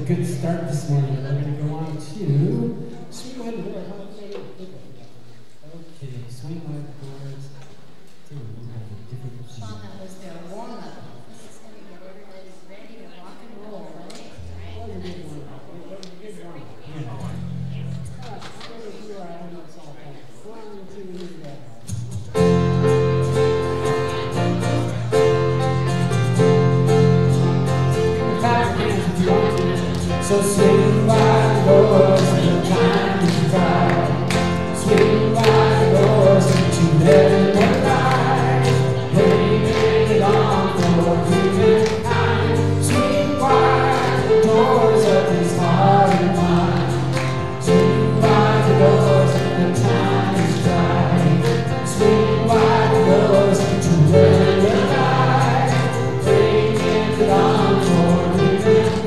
Good start this morning. We're going to go on to swing wide doors. Okay, swing wide doors. Sean, that was their warm-up. This is going to get everybody ready to rock and roll, right? That was a good one. That was a good one. Yeah. One, two, three, So swing wide doors and the time is right. Swing wide doors into heaven and light. Bring it on for humankind. Swing wide the doors of his heart and mind. Swing wide the doors and the time is right. Swing wide the doors into heaven and light. Bring it on for humankind.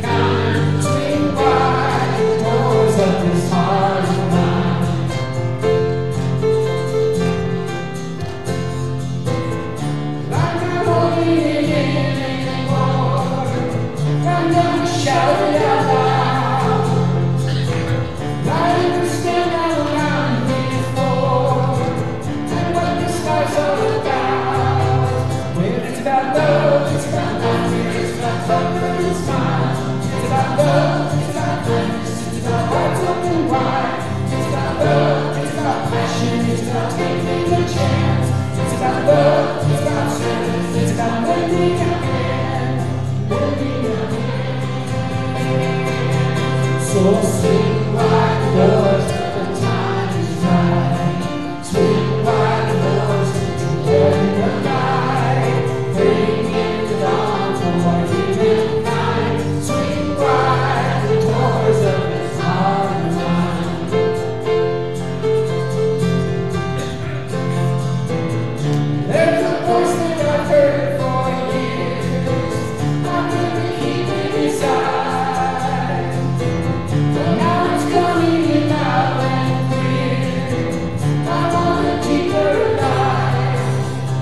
Shout it out loud. I understand how I'm here for, and what this life's all about. When it's about love, it's about laughter, it's about comfort and smile. It's about love, it's about kindness, it's about hearts open wide. It's about love, it's about passion, it's about taking a chance. It's about love, it's about service, it's about lending a hand, lending a hand. So swing wide the doors, the time is right. Swing wide the doors into heaven and light. Bring it on for humankind. Swing wide the doors of his heart and mind. There's a voice that I've heard for years. I'm gonna keep it inside. Now it's coming out and clear. I want to keep her alive.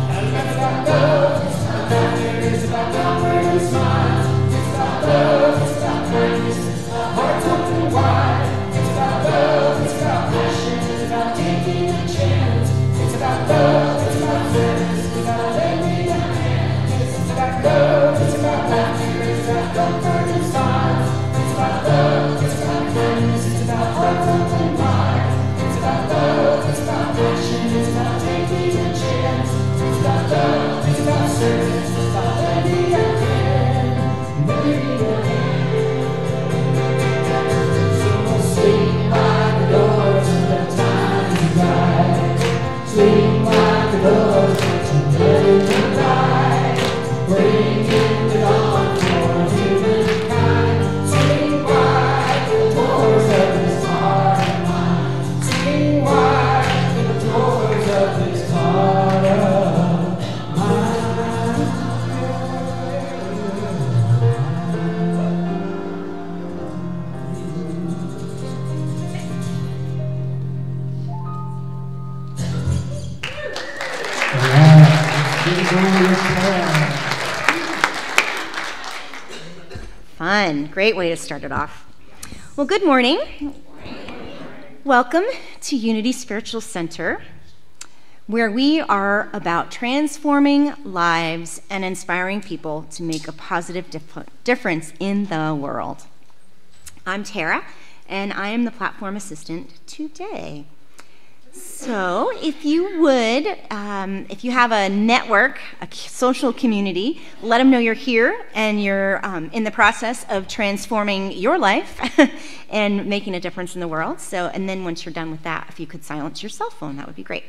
And it's about love, it's about laughter, it's about comfort and smile. It's about love, it's about kindness, it's about hearts open wide. It's about love, it's about passion, it's about taking a chance. It's about love, it's about service, it's about lending a hand. It's about love, it's about laughter, it's about comfort and smile. It's about love, it's about kindness, it's about hearts open wide. It's about love, it's about passion, it's about taking a chance. It's about love, it's about service, it's about lending a hand, lending a hand. So swing wide the doors and the time is right. Swing wide the doors to heaven and light. Bring it on for humankind. Swing wide the doors of his heart and mind. Swing wide the doors of his heart and mind. All right, keep going with prayer. Fun. Great way to start it off. Well, good morning. Welcome to Unity Spiritual Center, where we are about transforming lives and inspiring people to make a positive difference in the world. I'm Tara, and I am the platform assistant today. So if you would, if you have a network, a social community, let them know you're here and you're in the process of transforming your life and making a difference in the world. So, and then once you're done with that, if you could silence your cell phone, that would be great.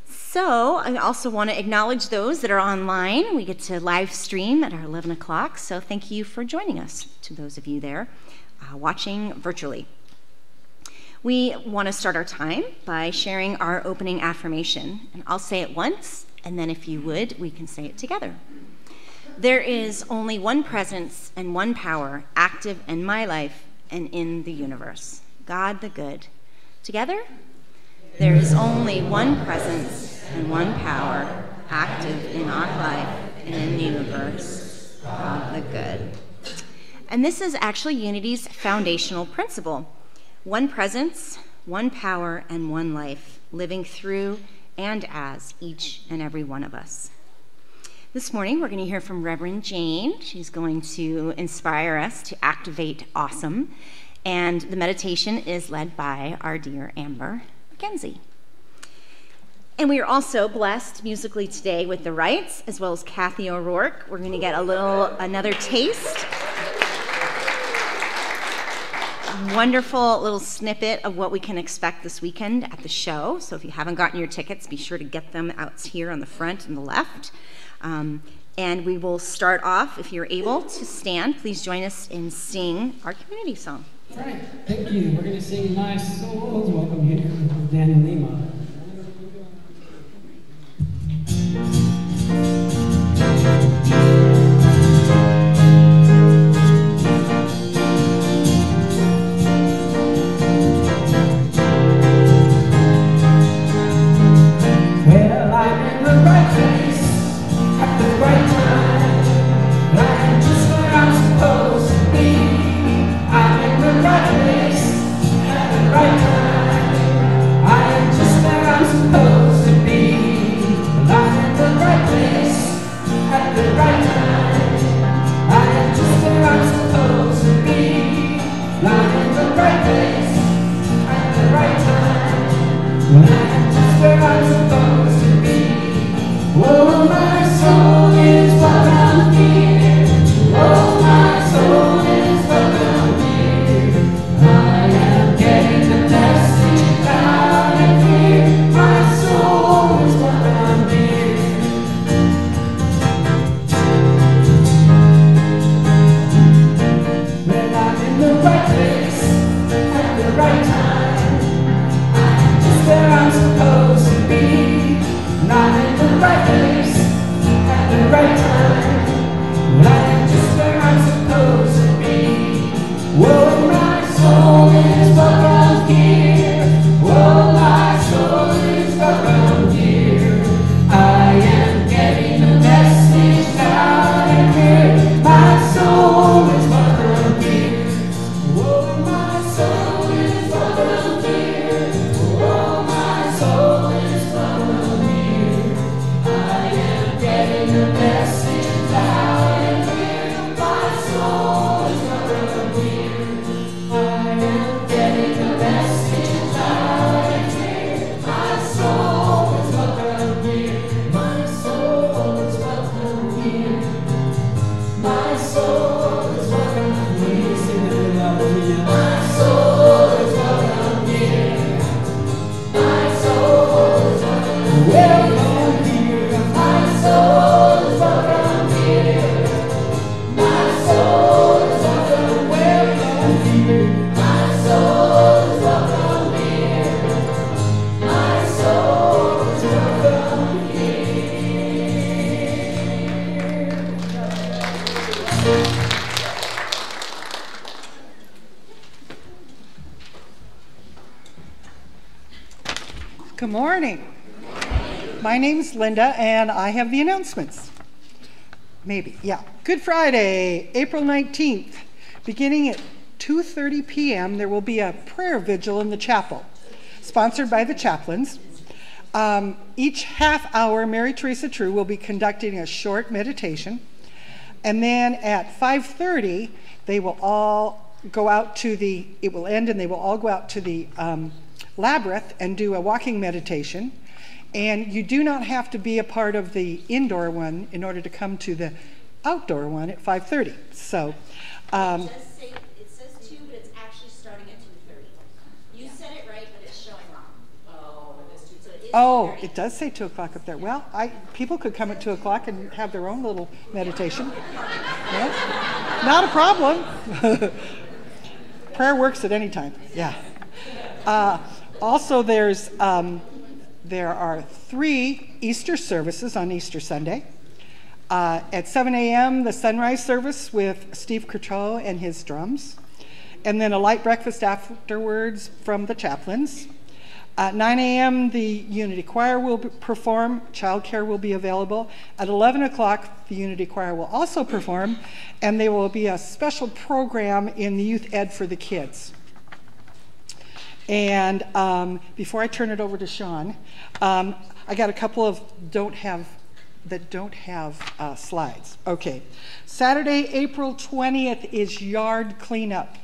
So I also want to acknowledge those that are online. We get to live stream at our 11 o'clock, so thank you for joining us, to those of you there watching virtually. We want to start our time by sharing our opening affirmation, and I'll say it once, and then if you would, we can say it together. There is only one presence and one power active in my life and in the universe, God the good. Together, there is only one presence and one power active in our life and in the universe, God the good. And this is actually Unity's foundational principle. One presence, one power, and one life, living through and as each and every one of us. This morning, we're going to hear from Reverend Jane. She's going to inspire us to activate awesome. And the meditation is led by our dear Amber McKenzie. And we are also blessed musically today with the Wrights, as well as Kathy O'Rourke. We're going to get another taste. Wonderful little snippet of what we can expect this weekend at the show. So if you haven't gotten your tickets, be sure to get them out here on the front and the left. And we will start off, if you're able to stand, please join us in sing our community song. All right, thank you. We're going to sing My Souls. Welcome here, Daniel Lima. Well, I'm in the right place at the right time. I am just where I'm supposed to be. I'm in the right place at the right time. I am just where I'm supposed to be. I'm in the right place at the right time. I am just where I'm supposed to be. I'm in the right place at the right time. I am just where I'm supposed to be. Oh, my soul is welcome here. Oh, my soul is welcome here. I am getting the message loud and clear. My soul is welcome here. When I'm in the right place at the right time, I'm just where I'm supposed to be. And I'm in the right place at the right time. And I am just where I'm supposed to be. Whoa, my soul is welcome here. Whoa, my soul is welcome here. I am getting the message loud and clear. My soul is welcome here. Whoa, my soul is welcome here. Whoa, my soul is welcome here. I am getting the message loud and clear. My soul is welcome here. I am getting the message loud and clear. My soul is welcome here. My soul is welcome here. My soul is welcome here. Sing it really loud, hallelujah. My soul is welcome here. My soul is welcome here. My soul is welcome here. My soul is welcome here. My soul is welcome here. My soul is welcome here. Good morning. My name's Linda, and I have the announcements. Maybe, yeah. Good Friday, April 19th, beginning at 2:30 p.m., there will be a prayer vigil in the chapel, sponsored by the chaplains. Each half hour, Mary Teresa True will be conducting a short meditation. And then at 5:30, they will all go out to it will end, and they will all go out to the labyrinth and do a walking meditation. And you do not have to be a part of the indoor one in order to come to the outdoor one at 5:30. So, It says 2, but it's actually starting at 2:30. You said it right, but it's showing wrong. Oh, it is 2:30. So it is 2:30. it does say 2 o'clock up there. Well, people could come at 2 o'clock and have their own little meditation. Yeah. Not a problem. Prayer works at any time. Yeah. Also, there are 3 Easter services on Easter Sunday. At 7 a.m., the sunrise service with Steve Courteau and his drums. And then a light breakfast afterwards from the chaplains. At 9 a.m., the Unity Choir will perform. Childcare will be available. At 11 o'clock, the Unity Choir will also perform. And there will be a special program in the Youth Ed for the kids. And before I turn it over to Sean, I got a couple of don't have slides. Okay. Saturday, April 20th is yard cleanup.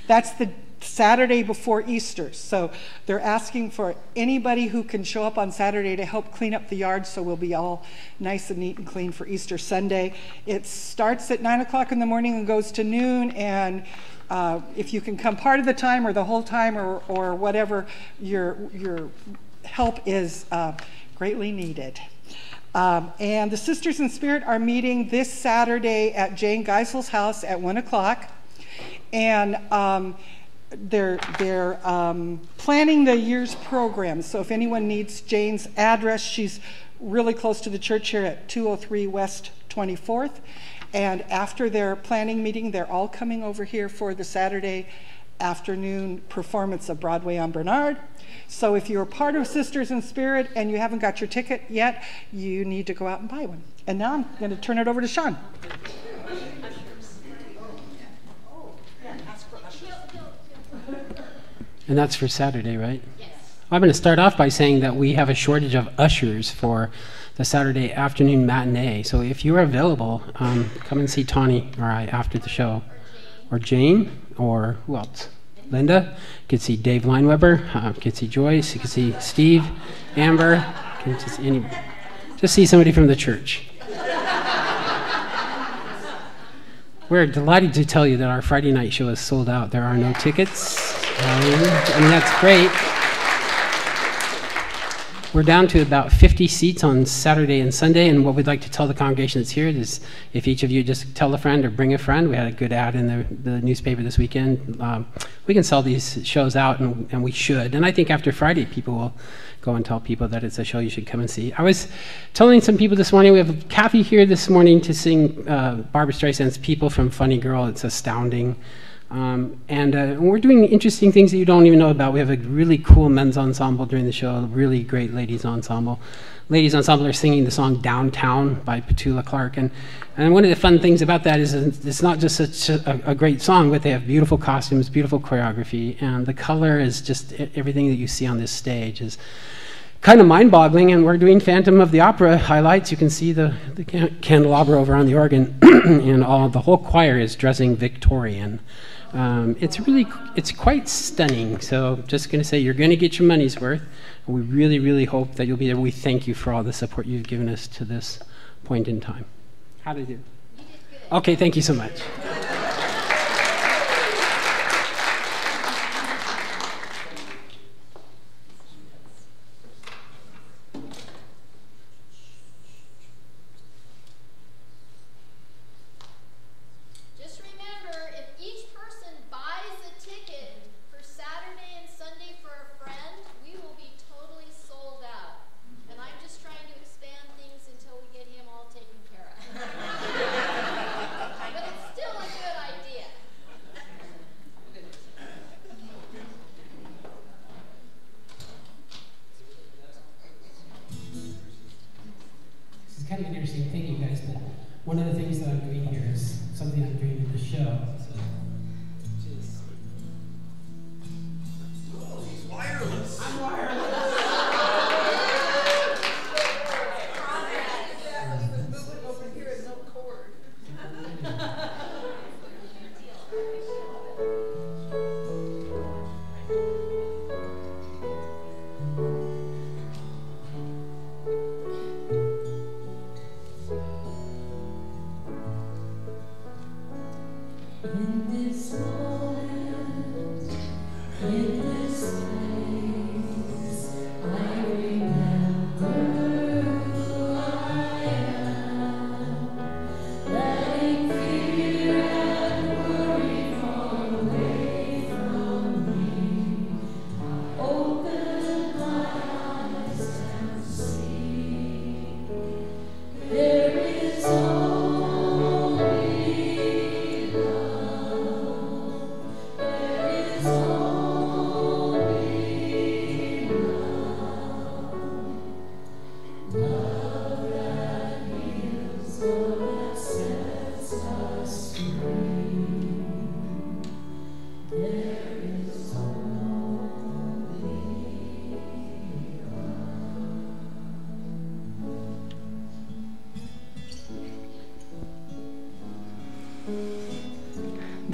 That's the Saturday before Easter. So they're asking for anybody who can show up on Saturday to help clean up the yard so we'll be all nice and neat and clean for Easter Sunday. It starts at 9 o'clock in the morning and goes to noon, and if you can come part of the time or the whole time or whatever, your help is greatly needed. And the Sisters in Spirit are meeting this Saturday at Jane Geisel's house at 1 o'clock. And they're planning the year's program. So if anyone needs Jane's address, she's really close to the church here at 203 West 24th. And after their planning meeting, they're all coming over here for the Saturday afternoon performance of Broadway on Bernard. So if you're part of Sisters in Spirit and you haven't got your ticket yet, you need to go out and buy one. And now I'm going to turn it over to Sean. And that's for Saturday, right? Yes. I'm going to start off by saying that we have a shortage of ushers for the Saturday afternoon matinee. So if you're available, come and see Tawny or I after the show. Or Jane, or who else? Linda. You can see Dave Lineweber. You can see Joyce. You can see Steve, Amber. You can just see somebody from the church. We're delighted to tell you that our Friday night show is sold out. There are no tickets. And that's great. We're down to about 50 seats on Saturday and Sunday, and what we'd like to tell the congregation that's here is if each of you just tell a friend or bring a friend. We had a good ad in the newspaper this weekend. We can sell these shows out, and we should. And I think after Friday, people will go and tell people that it's a show you should come and see. I was telling some people this morning, we have Kathy here this morning to sing Barbra Streisand's People from Funny Girl. It's astounding. And we're doing interesting things that you don't even know about. We have a really cool men's ensemble during the show, a really great ladies ensemble. Ladies ensemble are singing the song Downtown by Petula Clark. And one of the fun things about that is it's not just such a great song, but they have beautiful costumes, beautiful choreography, and the color is just everything that you see on this stage is kind of mind-boggling. And we're doing Phantom of the Opera highlights. You can see the candelabra over on the organ, and the whole choir is dressing Victorian. It's quite stunning. So just going to say you're going to get your money's worth. And we really, really hope that you'll be there. We thank you for all the support you've given us to this point in time. How did I do? You did good. Okay, thank you so much. Kind of an interesting thing, you guys, but one of the things that I'm doing here is something I'm doing in the show. Oh, he's wireless. I'm wireless.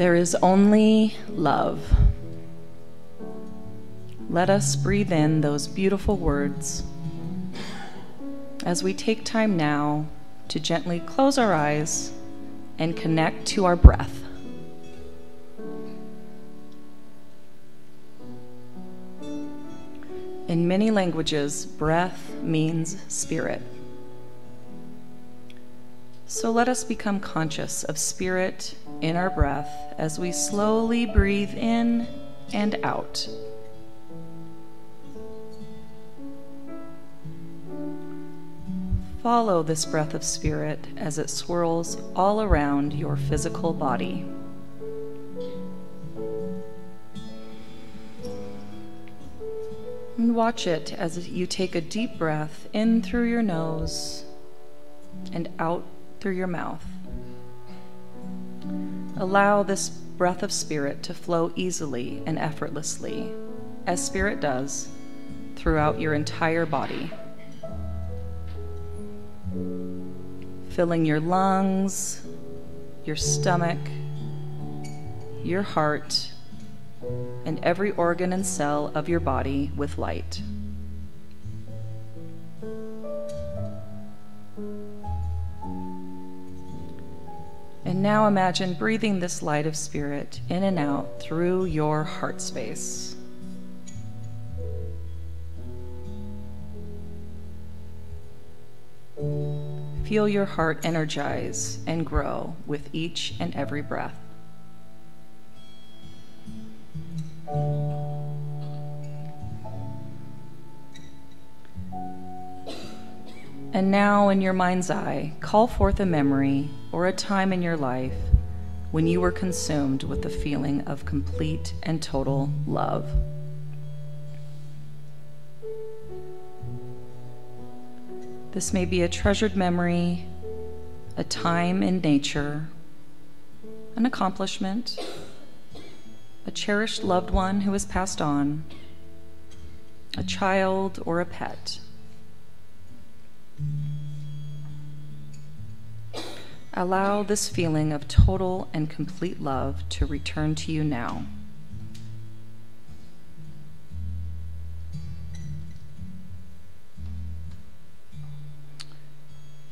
There is only love. Let us breathe in those beautiful words as we take time now to gently close our eyes and connect to our breath. In many languages, breath means spirit. So let us become conscious of spirit in our breath as we slowly breathe in and out. Follow this breath of spirit as it swirls all around your physical body. And watch it as you take a deep breath in through your nose and out through your mouth. Allow this breath of spirit to flow easily and effortlessly, as spirit does, throughout your entire body, filling your lungs, your stomach, your heart, and every organ and cell of your body with light. And now imagine breathing this light of spirit in and out through your heart space. Feel your heart energize and grow with each and every breath. And now, in your mind's eye, call forth a memory or a time in your life when you were consumed with the feeling of complete and total love. This may be a treasured memory, a time in nature, an accomplishment, a cherished loved one who has passed on, a child or a pet. Allow this feeling of total and complete love to return to you now.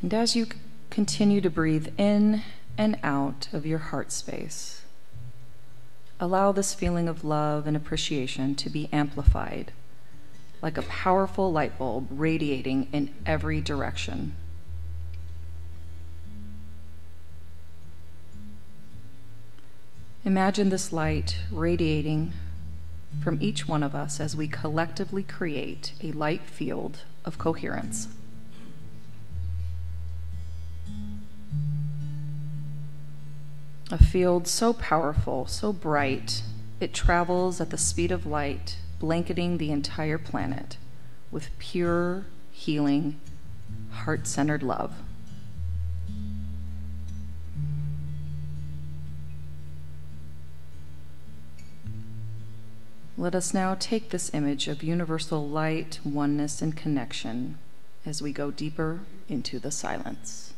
And as you continue to breathe in and out of your heart space, allow this feeling of love and appreciation to be amplified like a powerful light bulb radiating in every direction. Imagine this light radiating from each one of us as we collectively create a light field of coherence. A field so powerful, so bright, it travels at the speed of light, blanketing the entire planet with pure, healing, heart-centered love. Let us now take this image of universal light, oneness, and connection as we go deeper into the silence.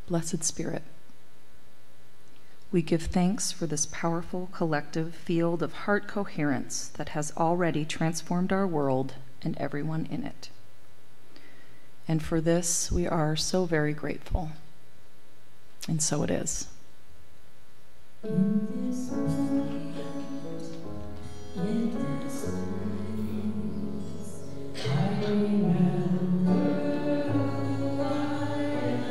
Blessed Spirit, we give thanks for this powerful collective field of heart coherence that has already transformed our world and everyone in it. And for this, we are so very grateful. And so it is. In this moment, in this place, I remember who I am,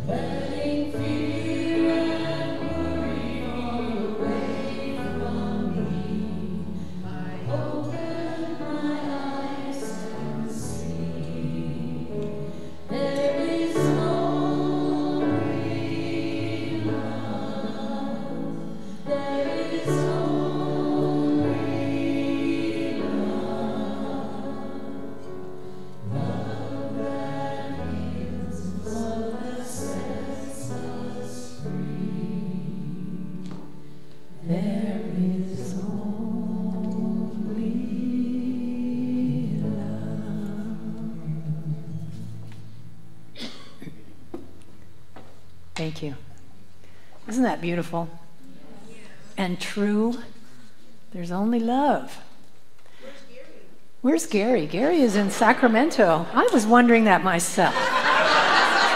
letting fear and worry fall away from me. I open Thank you. Isn't that beautiful? And true. There's only love. Where's Gary? Gary is in Sacramento. I was wondering that myself.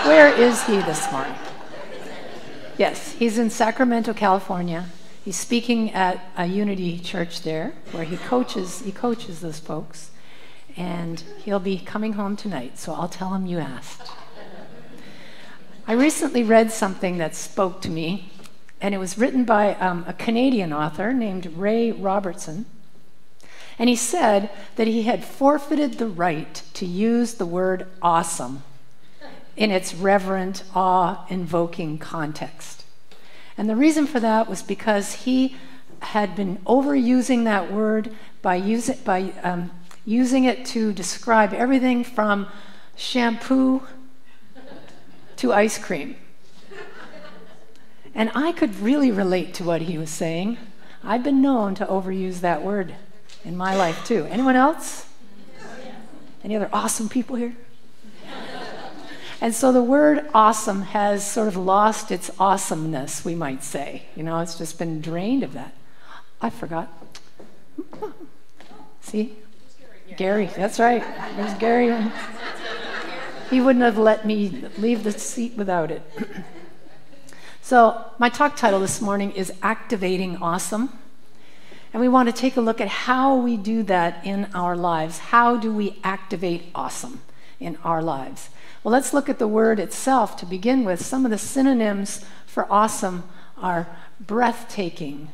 Where is he this morning? Yes, he's in Sacramento, California. He's speaking at a Unity church there where he coaches those folks. And he'll be coming home tonight, so I'll tell him you asked. I recently read something that spoke to me, and it was written by a Canadian author named Ray Robertson. And he said that he had forfeited the right to use the word awesome in its reverent, awe-invoking context. And the reason for that was because he had been overusing that word by using it to describe everything from shampoo to ice cream. And I could really relate to what he was saying. I've been known to overuse that word in my life too. Anyone else? Any other awesome people here? And so the word awesome has sort of lost its awesomeness, we might say. You know, it's just been drained of that. I forgot. See? Gary, that's right. There's Gary. He wouldn't have let me leave the seat without it. So my talk title this morning is Activating Awesome. And we want to take a look at how we do that in our lives. How do we activate awesome in our lives? Well, let's look at the word itself to begin with. Some of the synonyms for awesome are breathtaking,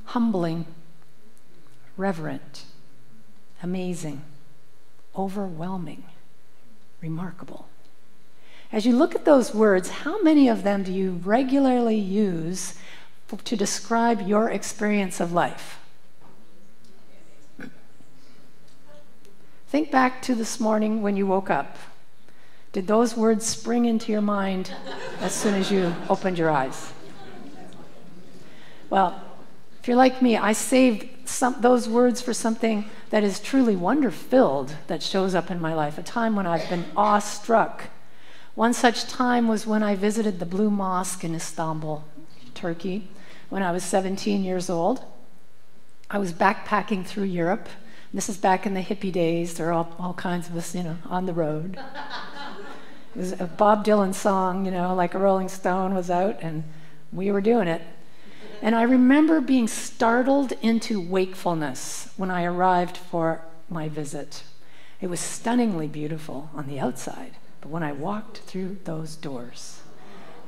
humbling, reverent, amazing, overwhelming, remarkable. As you look at those words, how many of them do you regularly use to describe your experience of life? Think back to this morning when you woke up. Did those words spring into your mind as soon as you opened your eyes? Well, if you're like me, I saved those words for something that is truly wonder-filled that shows up in my life, a time when I've been awestruck. One such time was when I visited the Blue Mosque in Istanbul, Turkey, when I was 17 years old. I was backpacking through Europe. This is back in the hippie days. There are all kinds of us, on the road. It was a Bob Dylan song, like a Rolling Stone was out, and we were doing it. And I remember being startled into wakefulness when I arrived for my visit. It was stunningly beautiful on the outside, but when I walked through those doors,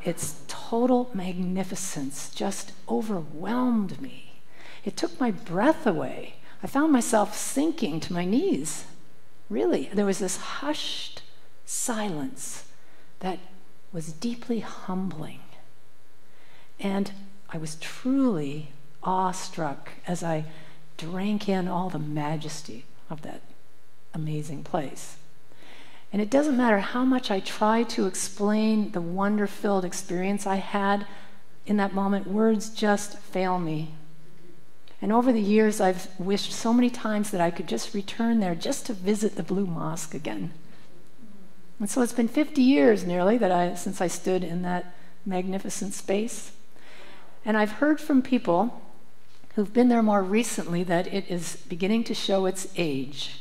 its total magnificence just overwhelmed me. It took my breath away. I found myself sinking to my knees. Really, there was this hushed silence that was deeply humbling. And I was truly awestruck as I drank in all the majesty of that amazing place. And it doesn't matter how much I try to explain the wonder-filled experience I had in that moment, words just fail me. And over the years, I've wished so many times that I could just return there just to visit the Blue Mosque again. And so it's been 50 years nearly since I stood in that magnificent space. And I've heard from people who've been there more recently that it is beginning to show its age.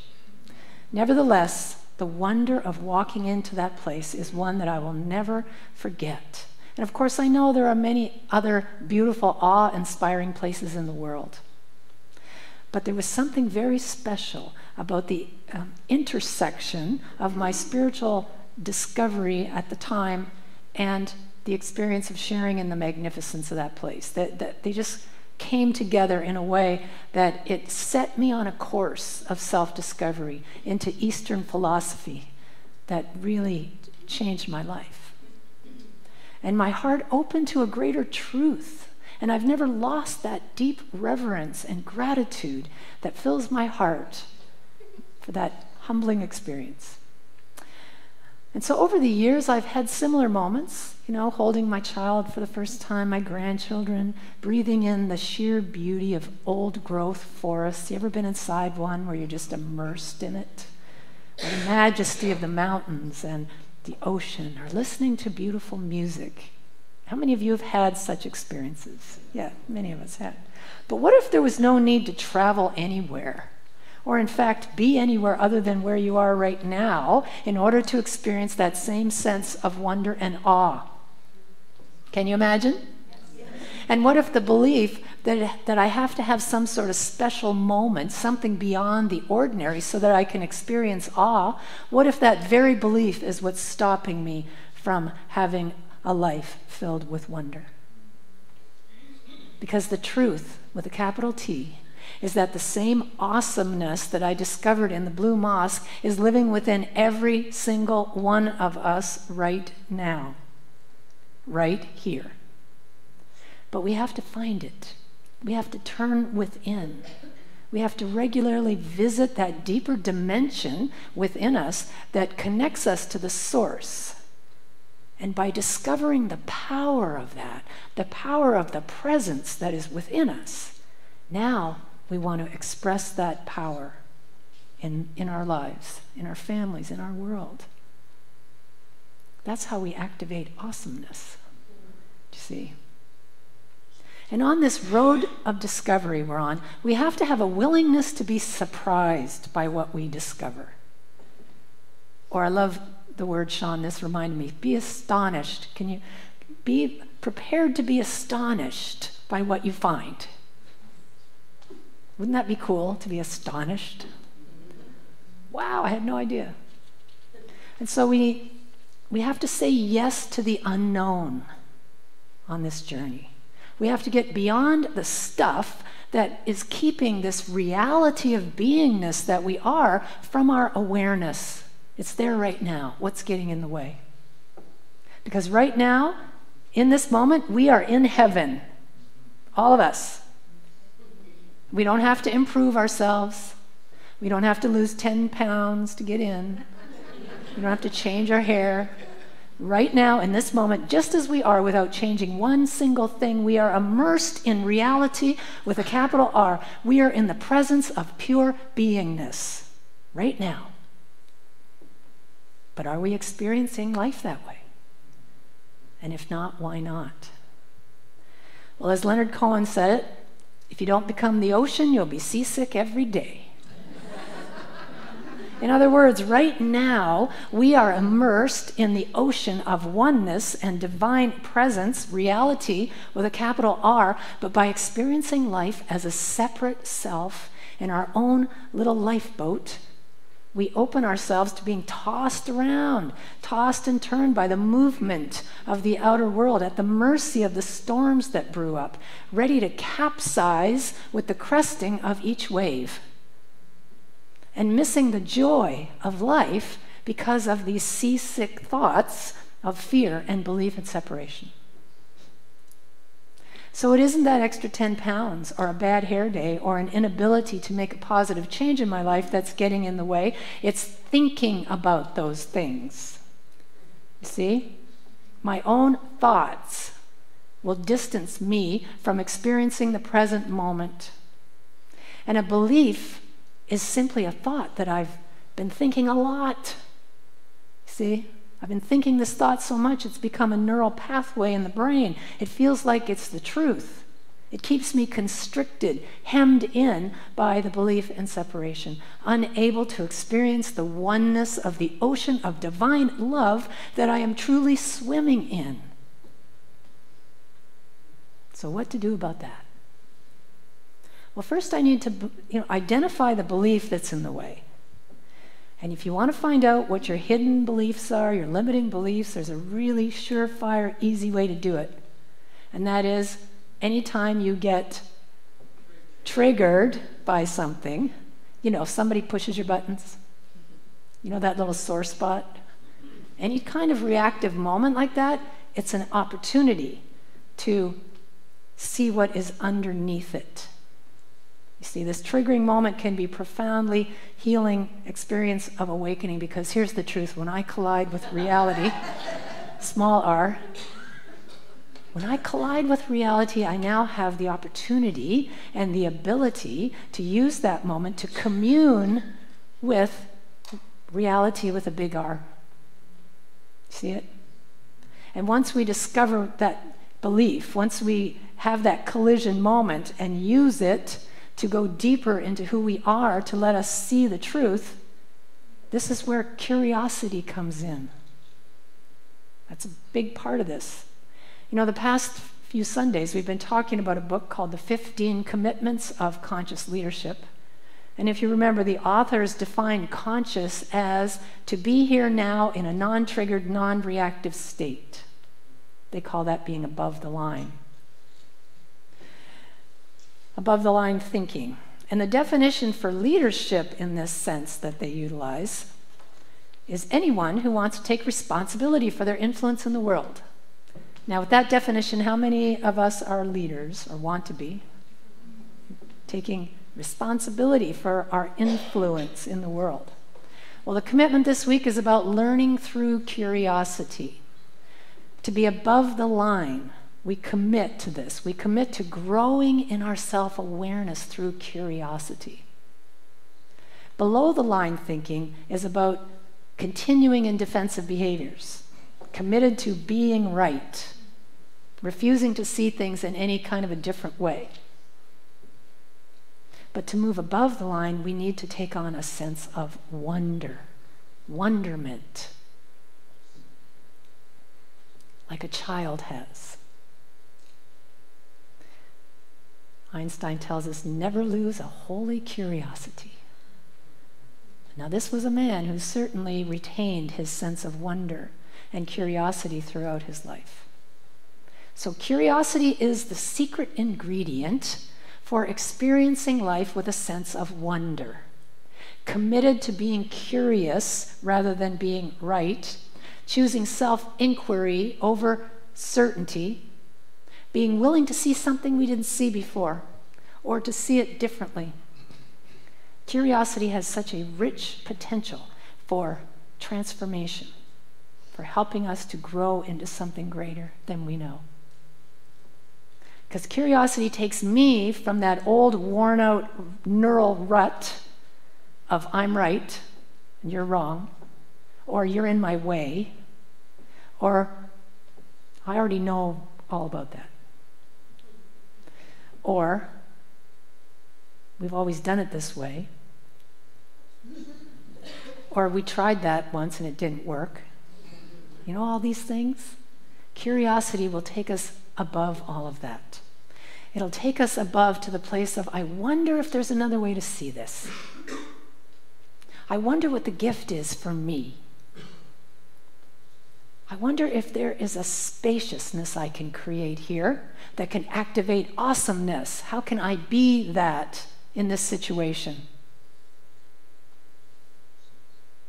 Nevertheless, the wonder of walking into that place is one that I will never forget. And of course, I know there are many other beautiful, awe-inspiring places in the world. But there was something very special about the intersection of my spiritual discovery at the time and the experience of sharing in the magnificence of that place. That they just came together in a way that it set me on a course of self-discovery into Eastern philosophy that really changed my life. And my heart opened to a greater truth. And I've never lost that deep reverence and gratitude that fills my heart for that humbling experience. And so over the years, I've had similar moments, holding my child for the first time, my grandchildren, breathing in the sheer beauty of old growth forests. You ever been inside one where you're just immersed in it? Or the majesty of the mountains and the ocean or listening to beautiful music. How many of you have had such experiences? Yeah, many of us have. But what if there was no need to travel anywhere, or in fact be anywhere other than where you are right now in order to experience that same sense of wonder and awe? Can you imagine? And what if the belief that I have to have some sort of special moment, something beyond the ordinary so that I can experience awe, what if that very belief is what's stopping me from having a life filled with wonder? Because the truth, with a capital T, is that the same awesomeness that I discovered in the Blue Mosque is living within every single one of us right now, right here. But we have to find it. We have to turn within. We have to regularly visit that deeper dimension within us that connects us to the source. And by discovering the power of that, the power of the presence that is within us, now we want to express that power in our lives, in our families, in our world. That's how we activate awesomeness. Do you see? And on this road of discovery we're on, we have to have a willingness to be surprised by what we discover. Or I love the word, Sean, this reminded me, be astonished. Can you be prepared to be astonished by what you find? Wouldn't that be cool, to be astonished? Wow, I had no idea. And so we have to say yes to the unknown on this journey. We have to get beyond the stuff that is keeping this reality of beingness that we are from our awareness. It's there right now. What's getting in the way? Because right now, in this moment, we are in heaven. All of us. We don't have to improve ourselves. We don't have to lose 10 pounds to get in. We don't have to change our hair. Right now, in this moment, just as we are, without changing one single thing, we are immersed in reality with a capital R. We are in the presence of pure beingness right now. But are we experiencing life that way? And if not, why not? Well, as Leonard Cohen said it, if you don't become the ocean, you'll be seasick every day. In other words, right now, we are immersed in the ocean of oneness and divine presence, reality with a capital R, but by experiencing life as a separate self in our own little lifeboat, we open ourselves to being tossed around, tossed and turned by the movement of the outer world, at the mercy of the storms that brew up, ready to capsize with the cresting of each wave. And missing the joy of life because of these seasick thoughts of fear and belief in separation. So it isn't that extra 10 pounds or a bad hair day or an inability to make a positive change in my life that's getting in the way. It's thinking about those things. You see? My own thoughts will distance me from experiencing the present moment. And a belief is simply a thought that I've been thinking a lot. See? I've been thinking this thought so much, it's become a neural pathway in the brain. It feels like it's the truth. It keeps me constricted, hemmed in by the belief in separation, unable to experience the oneness of the ocean of divine love that I am truly swimming in. So what to do about that? Well, first I need to identify the belief that's in the way. And if you want to find out what your hidden beliefs are, your limiting beliefs, there's a really surefire, easy way to do it. And that is, anytime you get triggered by something, somebody pushes your buttons, that little sore spot, any kind of reactive moment like that, it's an opportunity to see what is underneath it. You see, this triggering moment can be a profoundly healing experience of awakening, because here's the truth. When I collide with reality, small r, when I collide with reality, I now have the opportunity and the ability to use that moment to commune with reality with a big R. See it? And once we discover that belief, once we have that collision moment and use it to go deeper into who we are, to let us see the truth, this is where curiosity comes in. That's a big part of this. You know, the past few Sundays, we've been talking about a book called The 15 Commitments of Conscious Leadership. And if you remember, the authors define conscious as to be here now in a non-triggered, non-reactive state. They call that being above the line. Above the line thinking. And the definition for leadership in this sense that they utilize is anyone who wants to take responsibility for their influence in the world. Now, with that definition, how many of us are leaders or want to be? Taking responsibility for our influence in the world. Well, the commitment this week is about learning through curiosity. To be above the line, we commit to this. We commit to growing in our self-awareness through curiosity. Below the line thinking is about continuing in defensive behaviors, committed to being right, refusing to see things in any kind of a different way. But to move above the line, we need to take on a sense of wonder, wonderment, like a child has. Einstein tells us, never lose a holy curiosity. Now, this was a man who certainly retained his sense of wonder and curiosity throughout his life. So curiosity is the secret ingredient for experiencing life with a sense of wonder. Committed to being curious rather than being right, choosing self-inquiry over certainty, being willing to see something we didn't see before, or to see it differently. Curiosity has such a rich potential for transformation, for helping us to grow into something greater than we know. Because curiosity takes me from that old, worn-out neural rut of I'm right and you're wrong, or you're in my way, or I already know all about that, or we've always done it this way, or we tried that once and it didn't work. You know, all these things? Curiosity will take us above all of that. It'll take us above to the place of, I wonder if there's another way to see this. I wonder what the gift is for me. I wonder if there is a spaciousness I can create here that can activate awesomeness. How can I be that in this situation?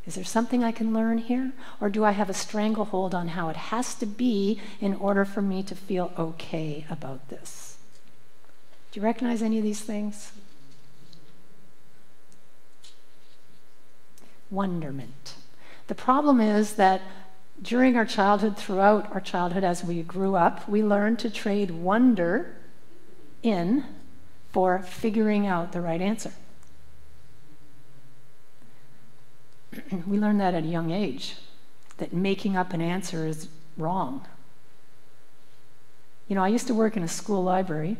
Is there something I can learn here? Or do I have a stranglehold on how it has to be in order for me to feel okay about this? Do you recognize any of these things? Wonderment. The problem is that during our childhood, throughout our childhood, as we grew up, we learned to trade wonder in for figuring out the right answer. We learned that at a young age, that making up an answer is wrong. You know, I used to work in a school library,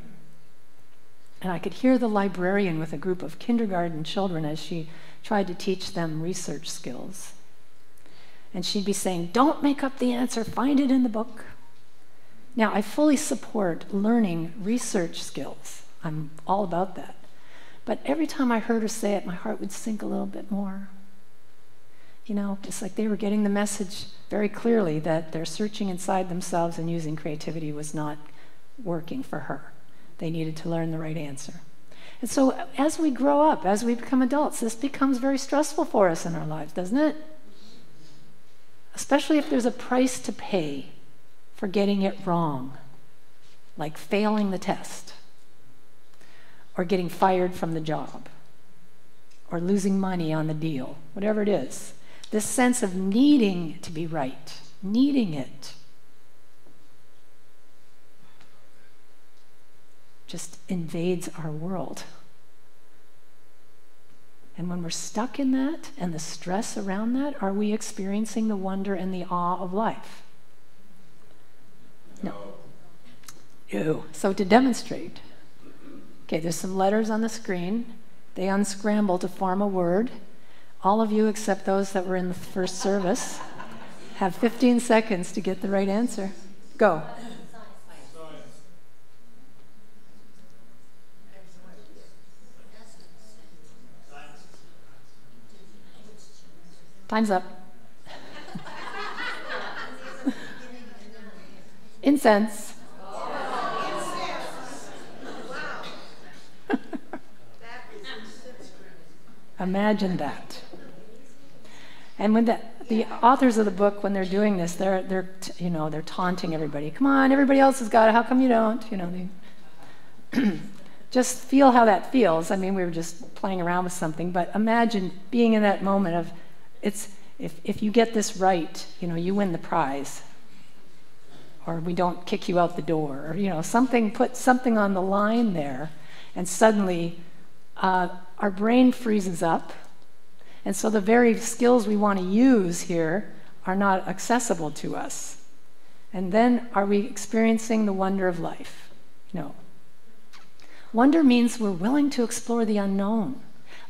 and I could hear the librarian with a group of kindergarten children as she tried to teach them research skills. And she'd be saying, don't make up the answer, find it in the book. Now, I fully support learning research skills. I'm all about that. But every time I heard her say it, my heart would sink a little bit more. You know, it's like they were getting the message very clearly that their searching inside themselves and using creativity was not working for her. They needed to learn the right answer. And so as we grow up, as we become adults, this becomes very stressful for us in our lives, doesn't it? Especially if there's a price to pay for getting it wrong, like failing the test, or getting fired from the job, or losing money on the deal, whatever it is. This sense of needing to be right, needing it, just invades our world. And when we're stuck in that and the stress around that, are we experiencing the wonder and the awe of life? No. No. So to demonstrate, okay, there's some letters on the screen. They unscramble to form a word. All of you, except those that were in the first service, have 15 seconds to get the right answer. Go. Time's up. Incense. Imagine that. And when the authors of the book, when they're doing this, they're taunting everybody. Come on, everybody else has got it. How come you don't? Just feel how that feels. I mean, we were just playing around with something, but imagine being in that moment of, if you get this right, you win the prize, or we don't kick you out the door, or put something on the line there, and suddenly our brain freezes up, and so the very skills we want to use here are not accessible to us. And then are we experiencing the wonder of life? No. Wonder means we're willing to explore the unknown,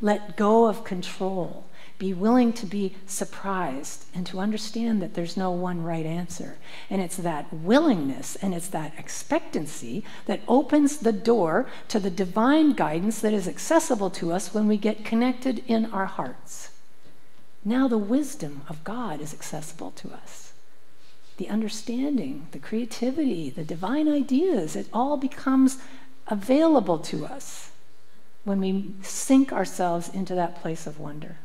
let go of control, be willing to be surprised, and to understand that there's no one right answer. And it's that willingness and it's that expectancy that opens the door to the divine guidance that is accessible to us when we get connected in our hearts. Now the wisdom of God is accessible to us. The understanding, the creativity, the divine ideas, it all becomes available to us when we sink ourselves into that place of wonder.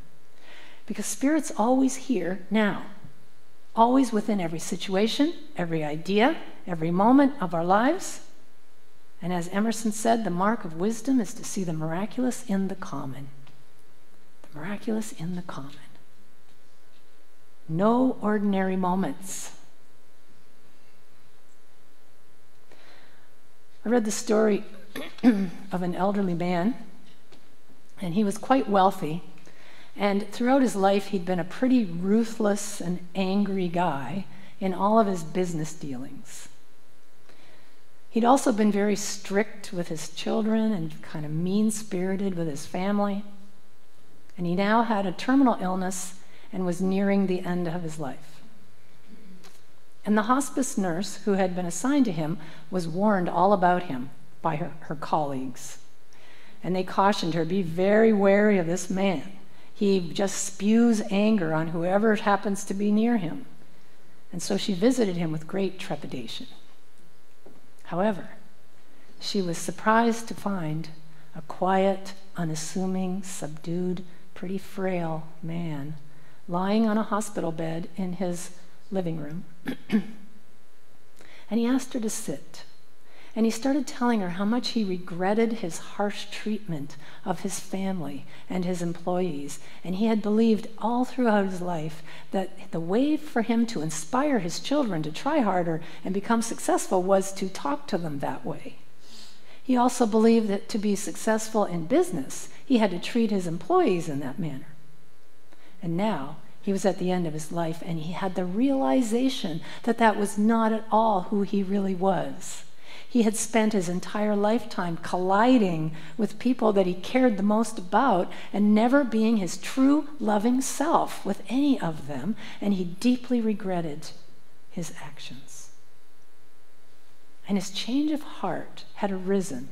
Because Spirit's always here now, always within every situation, every idea, every moment of our lives. And as Emerson said, the mark of wisdom is to see the miraculous in the common. The miraculous in the common. No ordinary moments. I read the story of an elderly man, and he was quite wealthy. And throughout his life, he'd been a pretty ruthless and angry guy in all of his business dealings. He'd also been very strict with his children and kind of mean-spirited with his family. And he now had a terminal illness and was nearing the end of his life. And the hospice nurse who had been assigned to him was warned all about him by her colleagues. And they cautioned her, be very wary of this man. He just spews anger on whoever happens to be near him. And so she visited him with great trepidation. However, she was surprised to find a quiet, unassuming, subdued, pretty frail man lying on a hospital bed in his living room. And he asked her to sit. And he started telling her how much he regretted his harsh treatment of his family and his employees. And he had believed all throughout his life that the way for him to inspire his children to try harder and become successful was to talk to them that way. He also believed that to be successful in business, he had to treat his employees in that manner. And now he was at the end of his life, and he had the realization that that was not at all who he really was. He had spent his entire lifetime colliding with people that he cared the most about and never being his true loving self with any of them, and he deeply regretted his actions. And his change of heart had arisen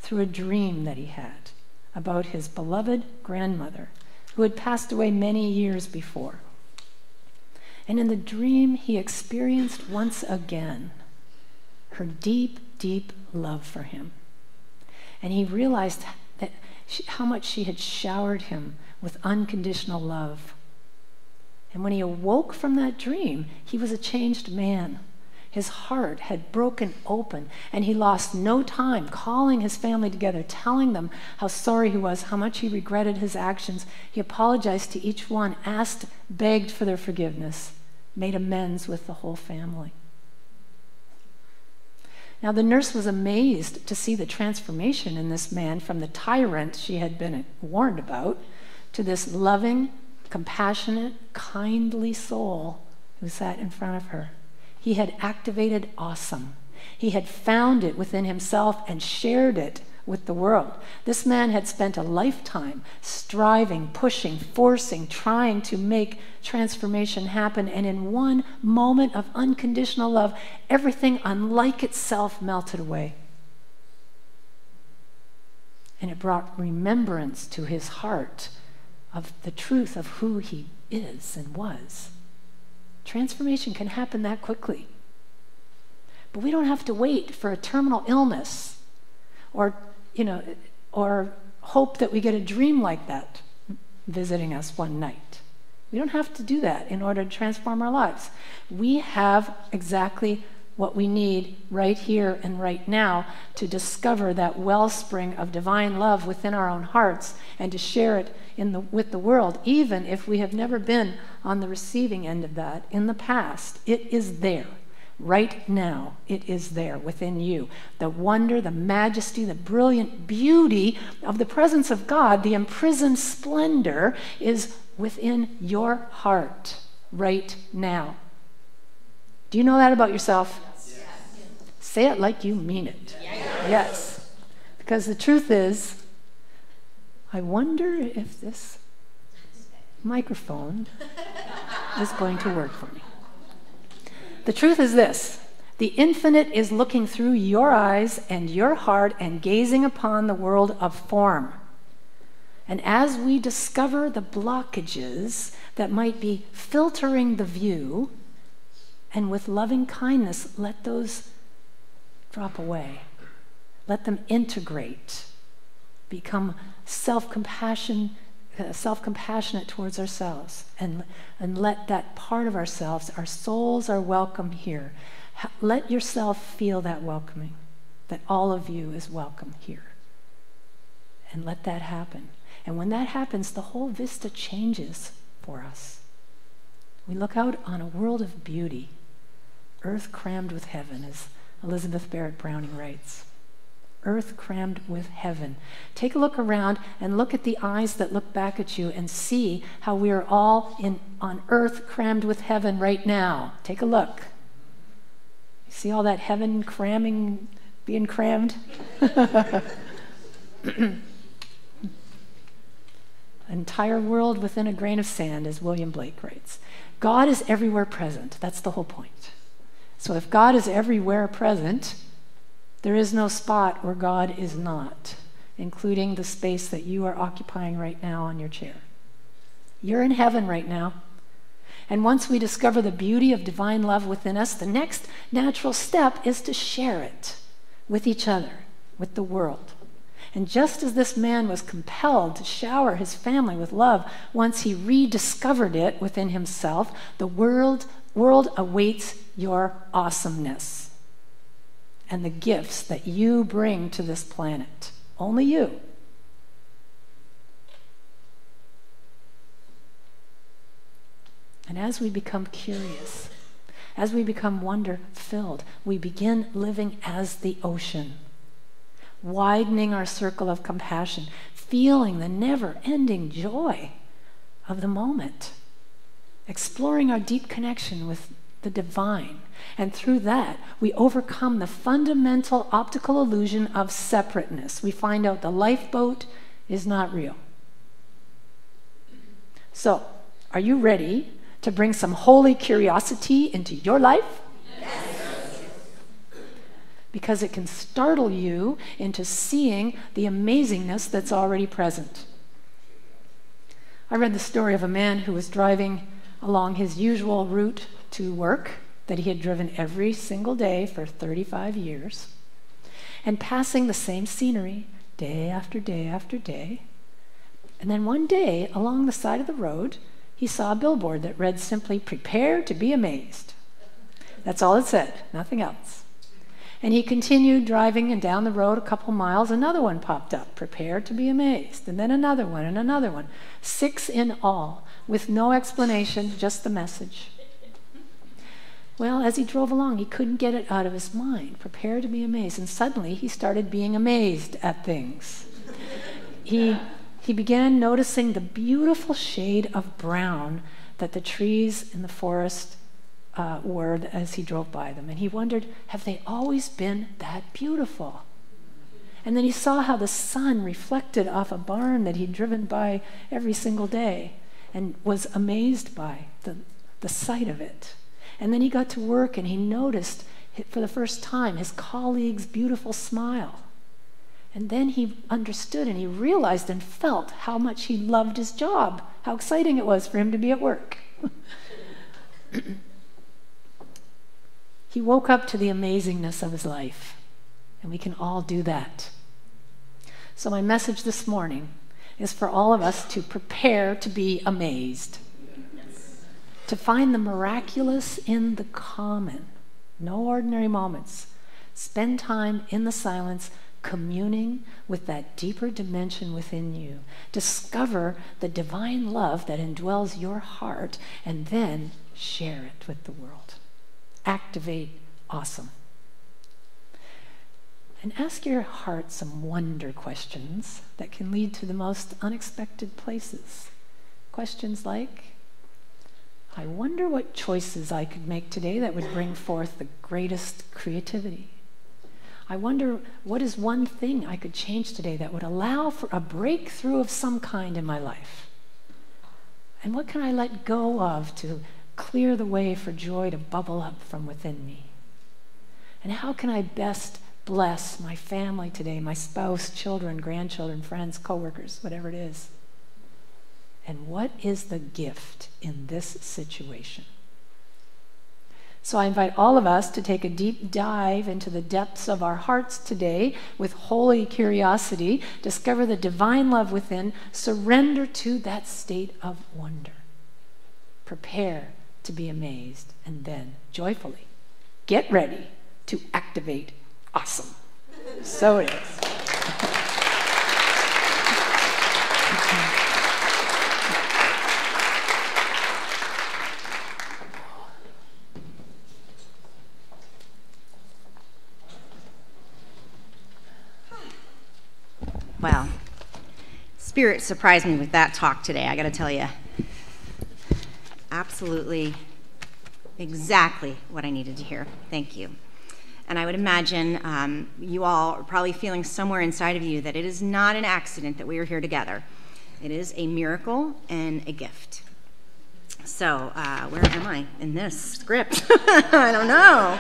through a dream that he had about his beloved grandmother, who had passed away many years before. And in the dream, he experienced once again her deep, deep love for him. And he realized that how much she had showered him with unconditional love. And when he awoke from that dream, he was a changed man. His heart had broken open, and he lost no time calling his family together, telling them how sorry he was, how much he regretted his actions. He apologized to each one, asked, begged for their forgiveness, made amends with the whole family. Now, the nurse was amazed to see the transformation in this man from the tyrant she had been warned about to this loving, compassionate, kindly soul who sat in front of her. He had activated awesome. He had found it within himself and shared it with the world. This man had spent a lifetime striving, pushing, forcing, trying to make transformation happen, and in one moment of unconditional love, everything unlike itself melted away. And it brought remembrance to his heart of the truth of who he is and was. Transformation can happen that quickly. But we don't have to wait for a terminal illness or hope that we get a dream like that visiting us one night. We don't have to do that in order to transform our lives. We have exactly what we need right here and right now to discover that wellspring of divine love within our own hearts and to share it with the world, even if we have never been on the receiving end of that in the past. It is there. Right now, it is there within you. The wonder, the majesty, the brilliant beauty of the presence of God, the imprisoned splendor, is within your heart right now. Do you know that about yourself? Yes. Say it like you mean it. Yes. Because the truth is, I wonder if this microphone is going to work for me. The truth is this: the infinite is looking through your eyes and your heart and gazing upon the world of form. And as we discover the blockages that might be filtering the view, and with loving kindness, let those drop away. Let them integrate, become self-compassionate towards ourselves, and let that part of ourselves, our souls are welcome here. Let yourself feel that welcoming, that all of you is welcome here. And let that happen. And when that happens, the whole vista changes for us. We look out on a world of beauty, earth crammed with heaven, as Elizabeth Barrett Browning writes. Earth crammed with heaven. Take a look around and look at the eyes that look back at you and see how we are all on earth crammed with heaven right now. Take a look. You see all that heaven being crammed? Entire world within a grain of sand, as William Blake writes. God is everywhere present. That's the whole point. So if God is everywhere present, there is no spot where God is not, including the space that you are occupying right now on your chair. You're in heaven right now. And once we discover the beauty of divine love within us, the next natural step is to share it with each other, with the world. And just as this man was compelled to shower his family with love once he rediscovered it within himself, the world awaits your awesomeness and the gifts that you bring to this planet. Only you. And as we become curious, as we become wonder-filled, we begin living as the ocean, widening our circle of compassion, feeling the never-ending joy of the moment, exploring our deep connection with the divine. And through that, we overcome the fundamental optical illusion of separateness. We find out the lifeboat is not real. So, are you ready to bring some holy curiosity into your life? Yes. Because it can startle you into seeing the amazingness that's already present. I read the story of a man who was driving along his usual route to work that he had driven every single day for 35 years, and passing the same scenery day after day after day. And then one day, along the side of the road, he saw a billboard that read simply, "Prepare to be amazed." That's all it said, nothing else. And he continued driving, and down the road a couple miles, another one popped up, "Prepare to be amazed," and then another one and another one. 6 in all, with no explanation, just the message. Well, as he drove along, he couldn't get it out of his mind. Prepare to be amazed. And suddenly he started being amazed at things. He he began noticing the beautiful shade of brown that the trees in the forest were as he drove by them. And he wondered, have they always been that beautiful? And then he saw how the sun reflected off a barn that he'd driven by every single day and was amazed by the sight of it. And then he got to work and he noticed for the first time his colleague's beautiful smile. And then he understood and he realized and felt how much he loved his job, how exciting it was for him to be at work. He woke up to the amazingness of his life, and we can all do that. So my message this morning is for all of us to prepare to be amazed, to find the miraculous in the common, no ordinary moments. Spend time in the silence, communing with that deeper dimension within you. Discover the divine love that indwells your heart, and then share it with the world. Activate awesome. And ask your heart some wonder questions that can lead to the most unexpected places. Questions like, I wonder what choices I could make today that would bring forth the greatest creativity. I wonder what is one thing I could change today that would allow for a breakthrough of some kind in my life? And what can I let go of to clear the way for joy to bubble up from within me? And how can I best bless my family today, my spouse, children, grandchildren, friends, coworkers, whatever it is? And what is the gift in this situation? So I invite all of us to take a deep dive into the depths of our hearts today with holy curiosity, discover the divine love within, surrender to that state of wonder. Prepare to be amazed, and then joyfully get ready to activate awesome. So it is. Well, Spirit surprised me with that talk today, I got to tell you. Absolutely, exactly what I needed to hear. Thank you. And I would imagine you all are probably feeling somewhere inside of you that it is not an accident that we are here together. It is a miracle and a gift. So, where am I in this script? I don't know.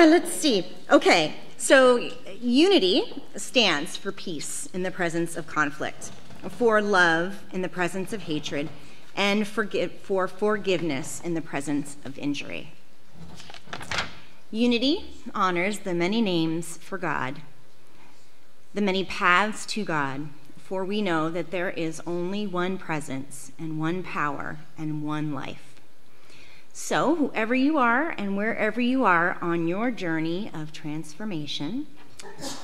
Let's see. Okay, so unity stands for peace in the presence of conflict, for love in the presence of hatred, and for forgiveness in the presence of injury. Unity honors the many names for God, the many paths to God, for we know that there is only one presence and one power and one life. So, whoever you are and wherever you are on your journey of transformation,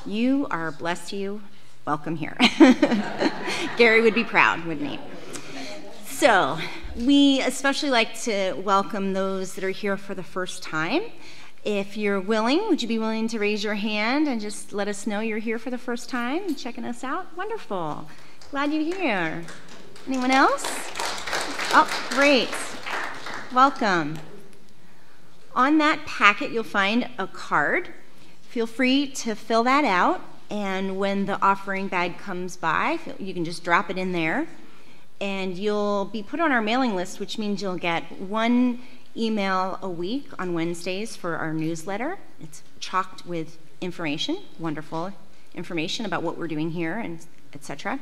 you are blessed you. Welcome here. Gary would be proud, wouldn't he? So, we especially like to welcome those that are here for the first time. If you're willing, would you be willing to raise your hand and just let us know you're here for the first time and checking us out? Wonderful. Glad you're here. Anyone else? Oh, great. Welcome. On that packet, you'll find a card. Feel free to fill that out, and when the offering bag comes by, you can just drop it in there, and you'll be put on our mailing list, which means you'll get one email a week on Wednesdays for our newsletter. It's chocked with information, wonderful information about what we're doing here, and etc.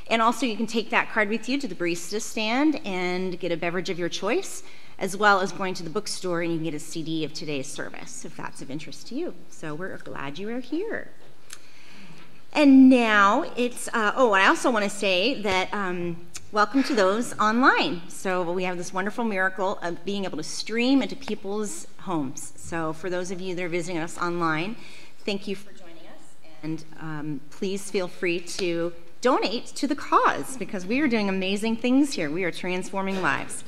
And also, you can take that card with you to the barista stand and get a beverage of your choice, as well as going to the bookstore and you can get a CD of today's service, if that's of interest to you. So we're glad you are here. And now it's, and I also want to say that welcome to those online. So we have this wonderful miracle of being able to stream into people's homes. So for those of you that are visiting us online, thank you for joining us. And please feel free to donate to the cause, because we are doing amazing things here. We are transforming lives.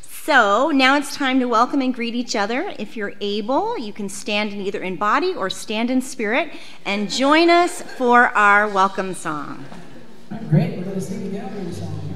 So now it's time to welcome and greet each other. If you're able, you can stand either in body or stand in spirit and join us for our welcome song. Great, we're going to sing the gathering song.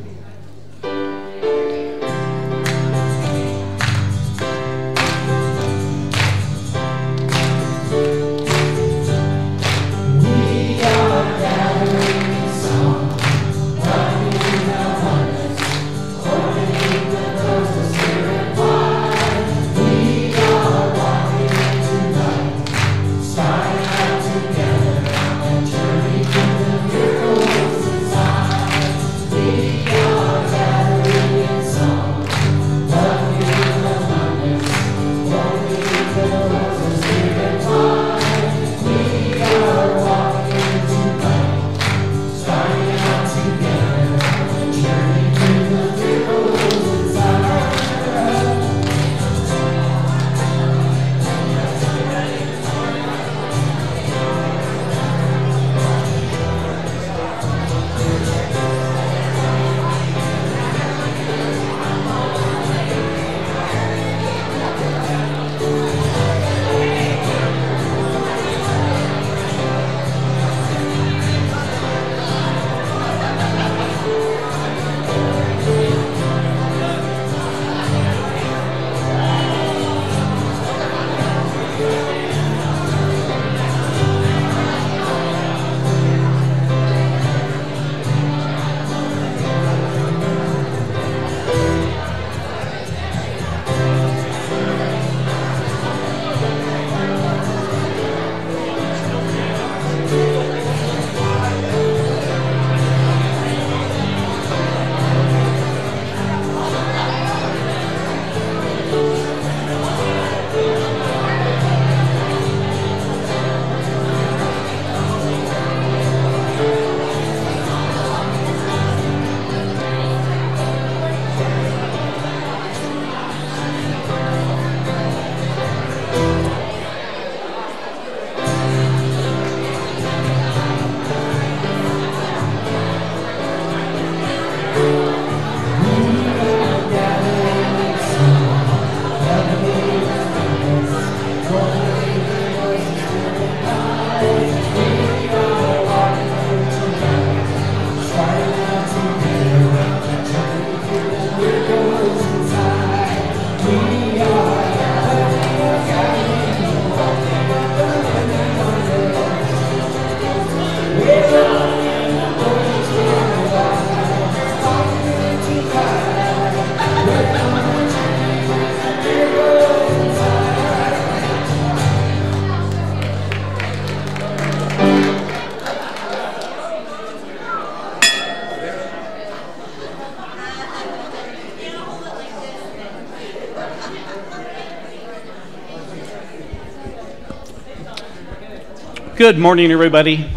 Good morning, everybody.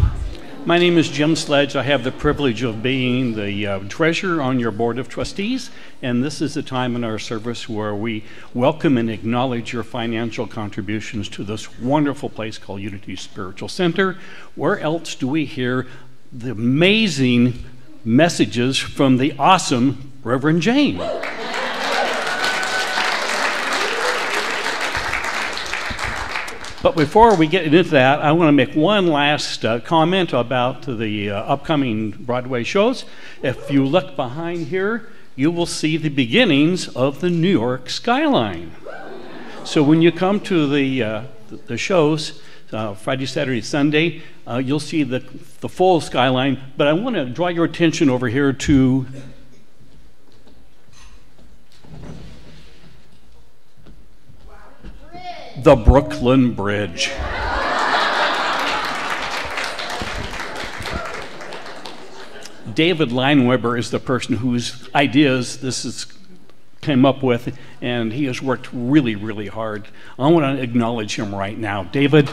My name is Jim Sledge. I have the privilege of being the treasurer on your board of trustees, and this is a time in our service where we welcome and acknowledge your financial contributions to this wonderful place called Unity Spiritual Center. Where else do we hear the amazing messages from the awesome Reverend Jane? But before we get into that, I want to make one last comment about the upcoming Broadway shows. If you look behind here, you will see the beginnings of the New York skyline. So when you come to the shows, Friday, Saturday, Sunday, you'll see the full skyline. But I want to draw your attention over here to the Brooklyn Bridge. David Lineweber is the person whose ideas this came up with, and he has worked really, really hard. I want to acknowledge him right now. David.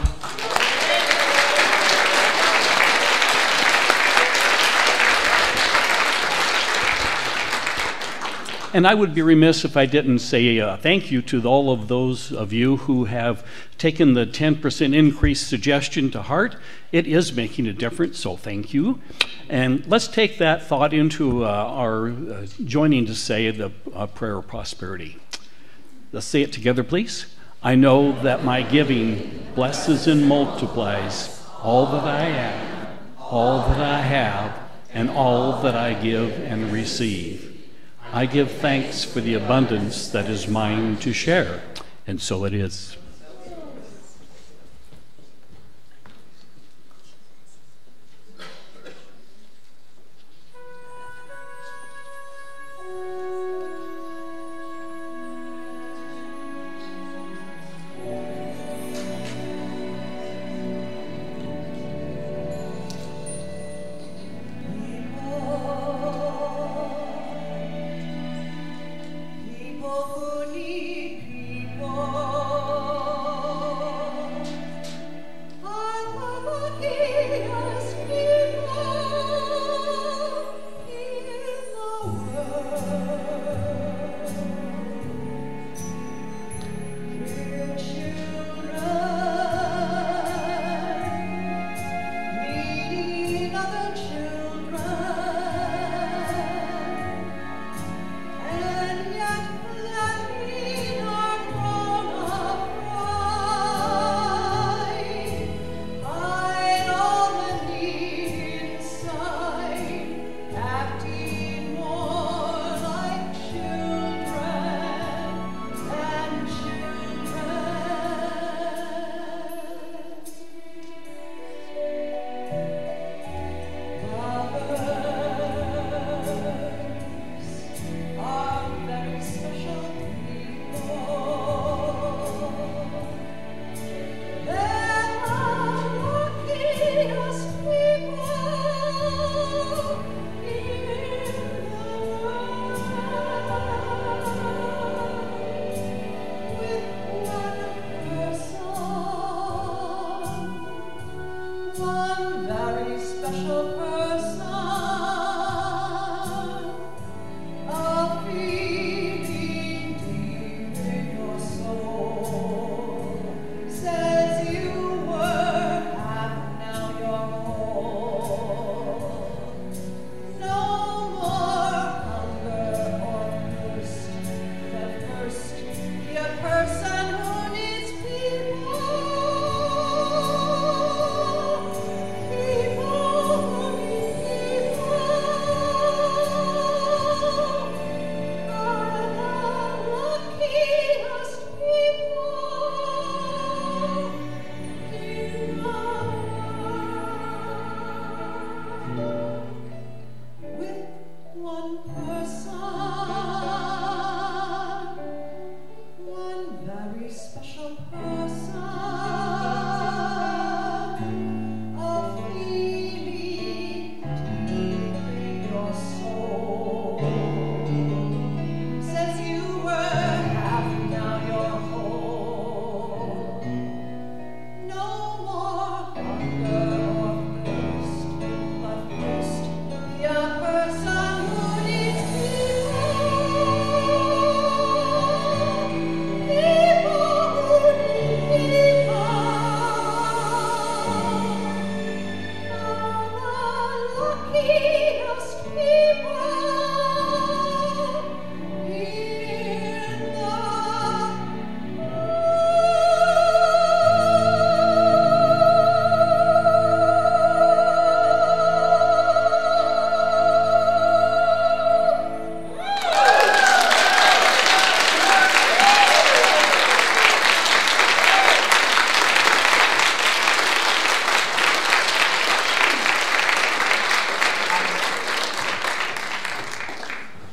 And I would be remiss if I didn't say thank you to all of those of you who have taken the 10% increase suggestion to heart. It is making a difference, so thank you. And let's take that thought into our joining to say the prayer of prosperity. Let's say it together, please. I know that my giving blesses and multiplies all that I am, all that I have, and all that I give and receive. I give thanks for the abundance that is mine to share, and so it is.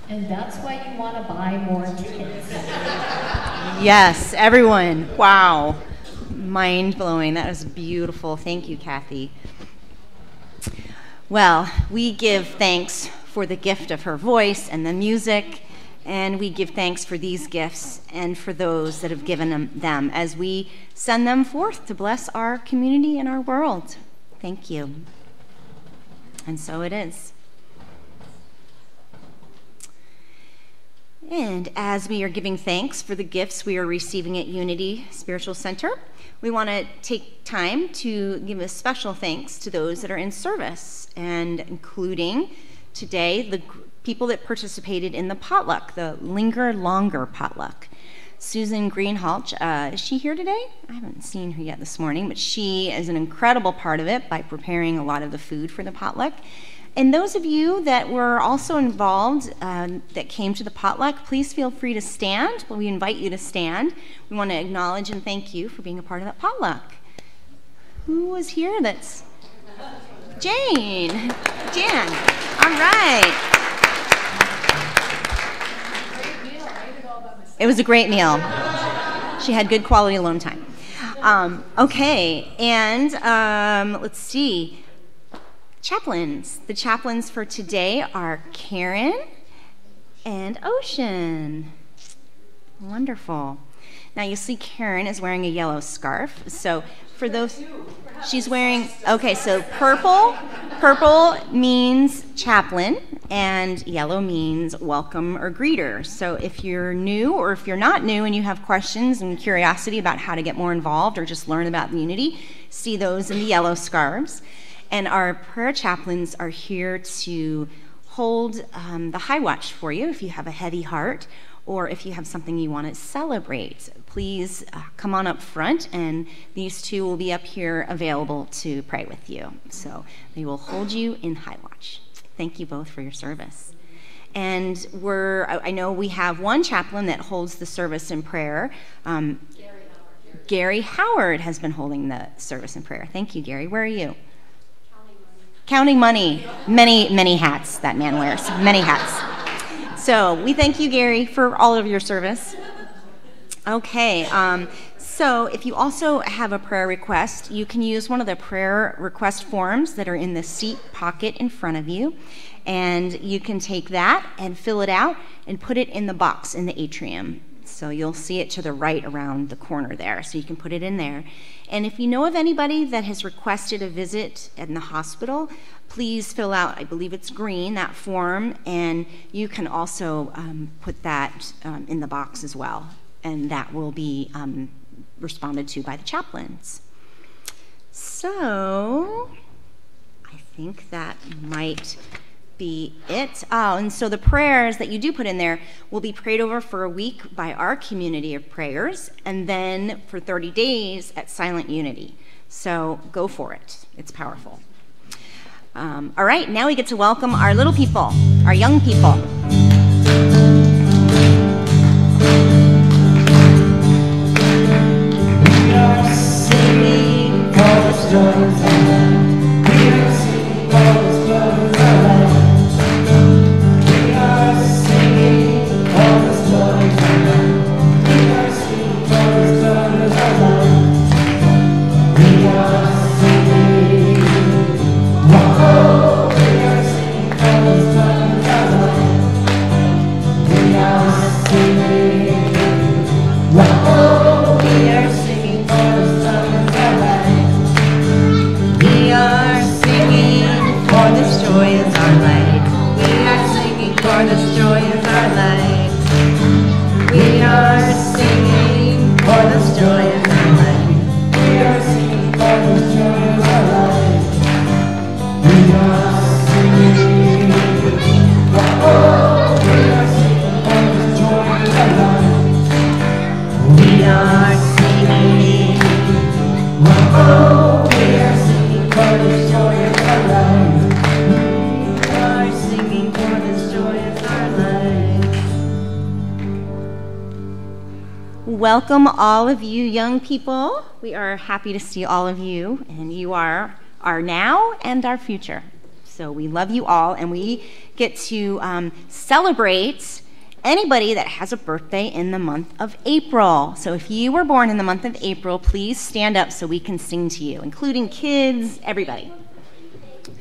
And that's why you want to buy more tickets. Yes, everyone. Wow. Mind-blowing. That was beautiful. Thank you, Kathy. Well, we give thanks for the gift of her voice and the music, and we give thanks for these gifts and for those that have given them as we send them forth to bless our community and our world. Thank you. And so it is. And as we are giving thanks for the gifts we are receiving at Unity Spiritual Center, we want to take time to give a special thanks to those that are in service, and including today the people that participated in the potluck, the Linger Longer potluck. Susan Greenhalgh, is she here today? I haven't seen her yet this morning, but she is an incredible part of it by preparing a lot of the food for the potluck. And those of you that were also involved that came to the potluck, please feel free to stand. We invite you to stand. We want to acknowledge and thank you for being a part of that potluck. Who was here that's... Jan. All right. It was a great meal. She had good quality alone time. Okay, and let's see. Chaplains. The chaplains for today are Karen and Ocean. Wonderful. Now you see Karen is wearing a yellow scarf. So for those, she's wearing, okay, so purple means chaplain and yellow means welcome or greeter. So if you're new or if you're not new and you have questions and curiosity about how to get more involved or just learn about the Unity, see those in the yellow scarves. And our prayer chaplains are here to hold the high watch for you if you have a heavy heart or if you have something you want to celebrate. Please come on up front, and these two will be up here available to pray with you. So they will hold you in high watch. Thank you both for your service. And I know we have one chaplain that holds the service in prayer. Gary Howard has been holding the service in prayer. Thank you, Gary. Where are you? Counting money. Many hats that man wears. Many hats. So we thank you, Gary, for all of your service. Okay, so if you also have a prayer request, you can use one of the prayer request forms that are in the seat pocket in front of you, and you can take that and fill it out and put it in the box in the atrium. So you'll see it to the right around the corner there, so you can put it in there. And if you know of anybody that has requested a visit in the hospital, please fill out, I believe it's green, that form, and you can also put that in the box as well, and that will be responded to by the chaplains. So I think that might be it. Oh, and so the prayers that you do put in there will be prayed over for a week by our community of prayers, and then for 30 days at Silent Unity. So go for it. It's powerful. All right, now we get to welcome our little people, our young people. We are singing for the stories of life. We are singing for the stories of life. We are singing for the stories of life. We are singing for the stories of life. We are singing. Whoa, we are singing for the stories of life. We are singing. Whoa, we are singing for the stories of life. We are singing for this joy is our light. We are singing for this joy is our light. We are singing for this joy is our light. We are singing for this joy is our light. We are singing. Oh, we are singing for this joy is our light. We are singing. Oh, we are singing for this joy is our life. We are singing for this joy is our life. Welcome all of you young people. We are happy to see all of you, and you are our now and our future. So we love you all, and we get to celebrate anybody that has a birthday in the month of April. So if you were born in the month of April, please stand up so we can sing to you, including kids, everybody.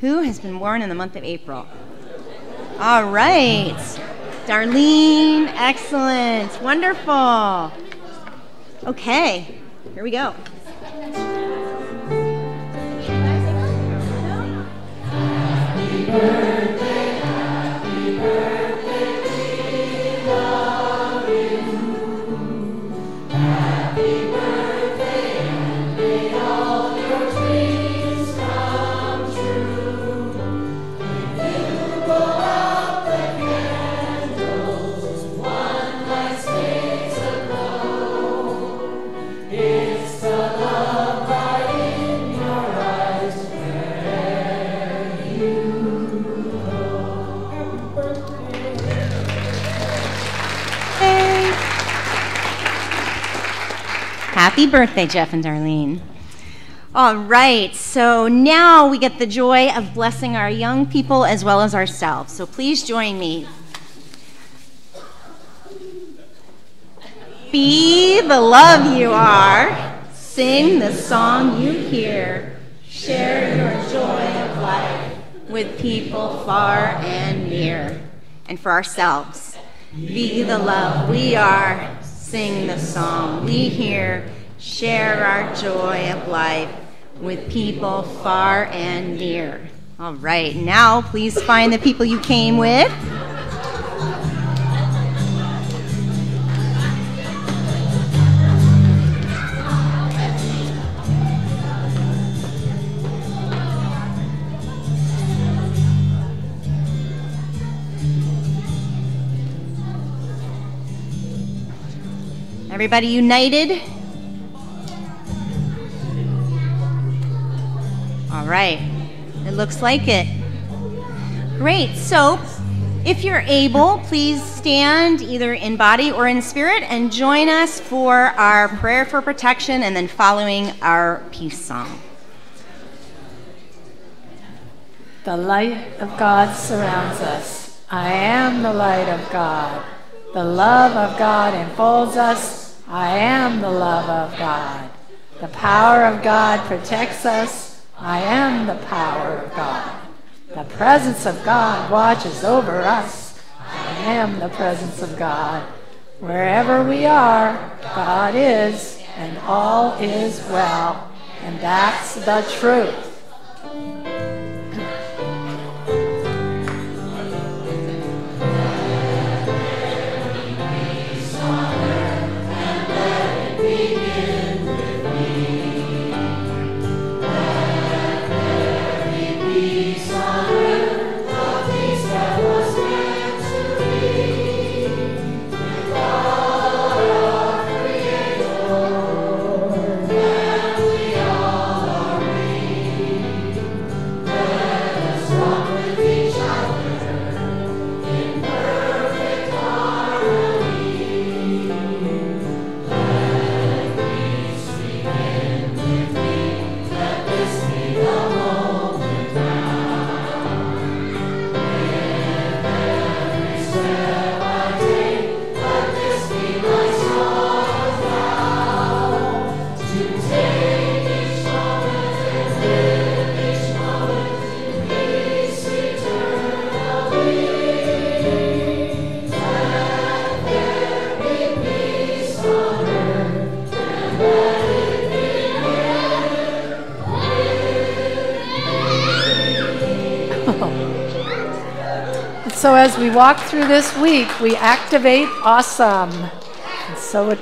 Who has been born in the month of April? All right. Darlene, excellent, wonderful. Okay, here we go. Happy birthday, happy birthday, we love you. Happy birthday, and may all your dreams come true. When you blow out the candles, one night stays aglow. It's the love light in your eyes where you Happy birthday, Jeff and Darlene. All right, so now we get the joy of blessing our young people as well as ourselves. So please join me. Be the love you are. Sing the song you hear. Share your joy of life with people far and near. And for ourselves, be the love we are. Sing the song we hear. Share our joy of life with people far and near. All right, now please find the people you came with. Everybody united? All right, it looks like it. Great, so if you're able, please stand either in body or in spirit and join us for our prayer for protection and then following our peace song. The light of God surrounds us. I am the light of God. The love of God enfolds us. I am the love of God. The power of God protects us. I am the power of God. The presence of God watches over us. I am the presence of God. Wherever we are, God is, and all is well. And that's the truth. So as we walk through this week, we activate awesome. And so it